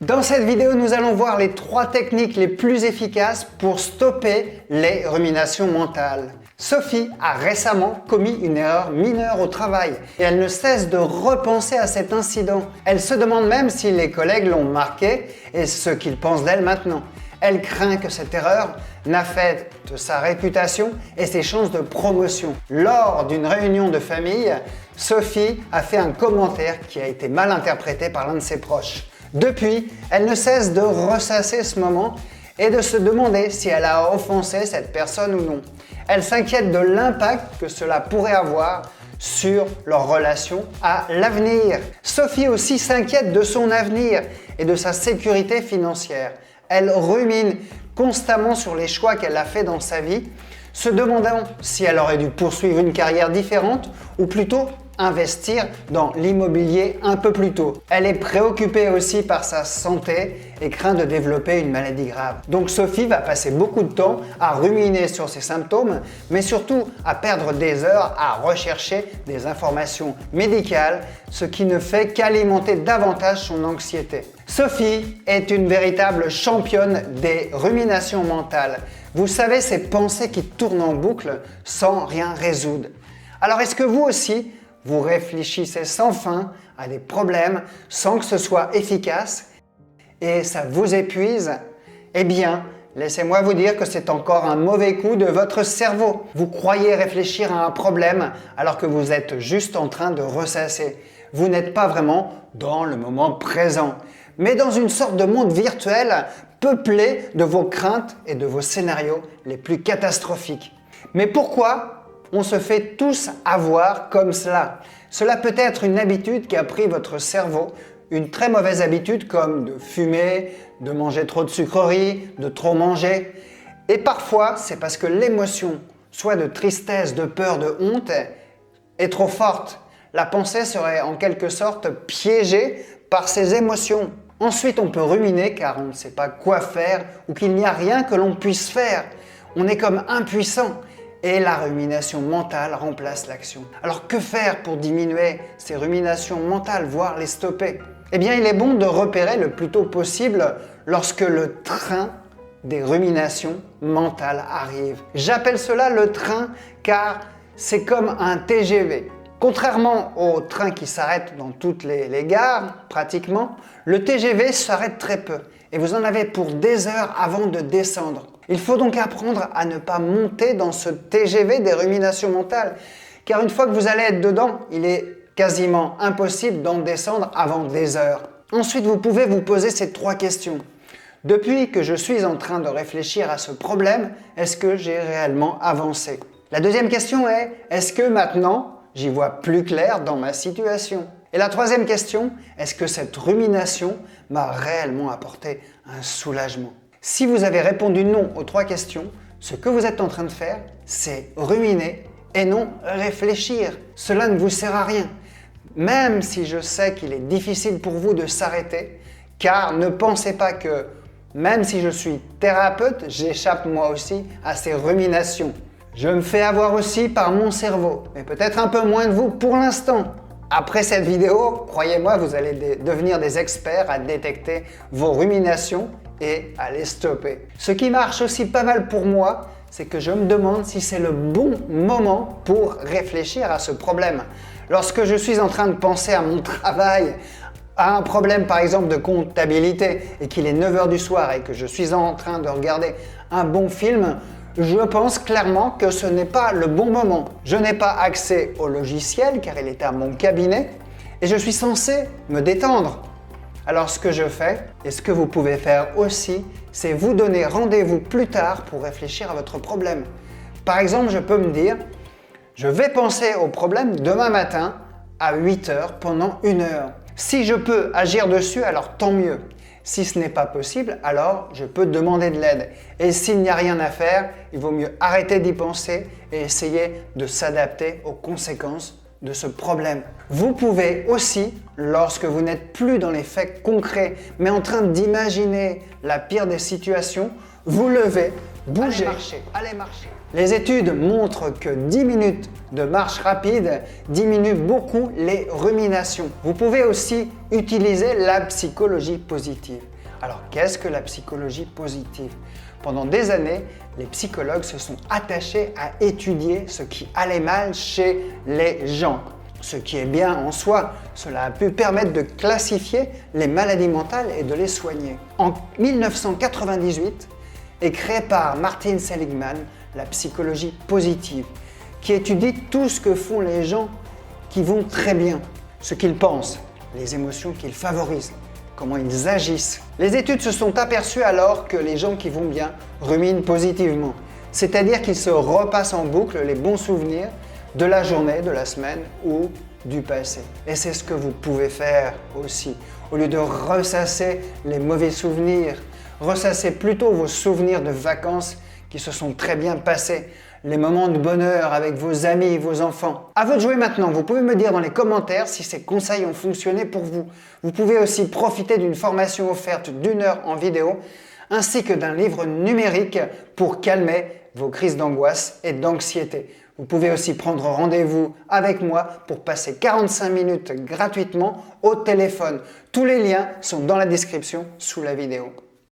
Dans cette vidéo, nous allons voir les 3 techniques les plus efficaces pour stopper les ruminations mentales. Sophie a récemment commis une erreur mineure au travail et elle ne cesse de repenser à cet incident. Elle se demande même si les collègues l'ont marqué et ce qu'ils pensent d'elle maintenant. Elle craint que cette erreur n'affecte sa réputation et ses chances de promotion. Lors d'une réunion de famille, Sophie a fait un commentaire qui a été mal interprété par l'un de ses proches. Depuis, elle ne cesse de ressasser ce moment et de se demander si elle a offensé cette personne ou non. Elle s'inquiète de l'impact que cela pourrait avoir sur leur relation à l'avenir. Sophie aussi s'inquiète de son avenir et de sa sécurité financière. Elle rumine constamment sur les choix qu'elle a faits dans sa vie, se demandant si elle aurait dû poursuivre une carrière différente ou plutôt investir dans l'immobilier un peu plus tôt. Elle est préoccupée aussi par sa santé et craint de développer une maladie grave. Donc Sophie va passer beaucoup de temps à ruminer sur ses symptômes, mais surtout à perdre des heures à rechercher des informations médicales, ce qui ne fait qu'alimenter davantage son anxiété. Sophie est une véritable championne des ruminations mentales. Vous savez, ces pensées qui tournent en boucle sans rien résoudre. Alors est-ce que vous aussi, vous réfléchissez sans fin à des problèmes sans que ce soit efficace et ça vous épuise? Eh bien, laissez-moi vous dire que c'est encore un mauvais coup de votre cerveau. Vous croyez réfléchir à un problème alors que vous êtes juste en train de ressasser. Vous n'êtes pas vraiment dans le moment présent, mais dans une sorte de monde virtuel peuplé de vos craintes et de vos scénarios les plus catastrophiques. Mais pourquoi on se fait tous avoir comme cela? Cela peut être une habitude qui a pris votre cerveau, une très mauvaise habitude comme de fumer, de manger trop de sucreries, de trop manger. Et parfois, c'est parce que l'émotion, soit de tristesse, de peur, de honte, est trop forte. La pensée serait en quelque sorte piégée par ces émotions. Ensuite, on peut ruminer car on ne sait pas quoi faire ou qu'il n'y a rien que l'on puisse faire. On est comme impuissant. Et la rumination mentale remplace l'action. Alors que faire pour diminuer ces ruminations mentales, voire les stopper? Eh bien, il est bon de repérer le plus tôt possible lorsque le train des ruminations mentales arrive. J'appelle cela le train car c'est comme un TGV. Contrairement au train qui s'arrête dans toutes les gares, pratiquement, le TGV s'arrête très peu et vous en avez pour des heures avant de descendre. Il faut donc apprendre à ne pas monter dans ce TGV des ruminations mentales, car une fois que vous allez être dedans, il est quasiment impossible d'en descendre avant des heures. Ensuite, vous pouvez vous poser ces 3 questions. Depuis que je suis en train de réfléchir à ce problème, est-ce que j'ai réellement avancé? La deuxième question est, est-ce que maintenant, j'y vois plus clair dans ma situation? Et la troisième question, est-ce que cette rumination m'a réellement apporté un soulagement? Si vous avez répondu non aux 3 questions, ce que vous êtes en train de faire, c'est ruminer et non réfléchir. Cela ne vous sert à rien. Même si je sais qu'il est difficile pour vous de s'arrêter, car ne pensez pas que, même si je suis thérapeute, j'échappe moi aussi à ces ruminations. Je me fais avoir aussi par mon cerveau, mais peut-être un peu moins de vous pour l'instant. Après cette vidéo, croyez-moi, vous allez devenir des experts à détecter vos ruminations et à les stopper. Ce qui marche aussi pas mal pour moi, c'est que je me demande si c'est le bon moment pour réfléchir à ce problème. Lorsque je suis en train de penser à mon travail, à un problème par exemple de comptabilité et qu'il est 9h du soir et que je suis en train de regarder un bon film, je pense clairement que ce n'est pas le bon moment. Je n'ai pas accès au logiciel car il est à mon cabinet et je suis censé me détendre. Alors ce que je fais, et ce que vous pouvez faire aussi, c'est vous donner rendez-vous plus tard pour réfléchir à votre problème. Par exemple, je peux me dire, je vais penser au problème demain matin à 8h pendant 1 heure. Si je peux agir dessus, alors tant mieux. Si ce n'est pas possible, alors je peux demander de l'aide. Et s'il n'y a rien à faire, il vaut mieux arrêter d'y penser et essayer de s'adapter aux conséquences de ce problème. Vous pouvez aussi, lorsque vous n'êtes plus dans les faits concrets, mais en train d'imaginer la pire des situations, vous lever, bouger, allez marcher. Les études montrent que 10 minutes de marche rapide diminuent beaucoup les ruminations. Vous pouvez aussi utiliser la psychologie positive. Alors, qu'est-ce que la psychologie positive? Pendant des années, les psychologues se sont attachés à étudier ce qui allait mal chez les gens. Ce qui est bien en soi, cela a pu permettre de classifier les maladies mentales et de les soigner. En 1998 est créée par Martin Seligman la psychologie positive, qui étudie tout ce que font les gens qui vont très bien, ce qu'ils pensent, les émotions qu'ils favorisent, comment ils agissent. Les études se sont aperçues alors que les gens qui vont bien ruminent positivement, c'est-à-dire qu'ils se repassent en boucle les bons souvenirs de la journée, de la semaine ou du passé. Et c'est ce que vous pouvez faire aussi. Au lieu de ressasser les mauvais souvenirs, ressassez plutôt vos souvenirs de vacances qui se sont très bien passés, les moments de bonheur avec vos amis, vos enfants. À vous de jouer maintenant. Vous pouvez me dire dans les commentaires si ces conseils ont fonctionné pour vous. Vous pouvez aussi profiter d'une formation offerte d'1 heure en vidéo, ainsi que d'un livre numérique pour calmer vos crises d'angoisse et d'anxiété. Vous pouvez aussi prendre rendez-vous avec moi pour passer 45 minutes gratuitement au téléphone. Tous les liens sont dans la description sous la vidéo.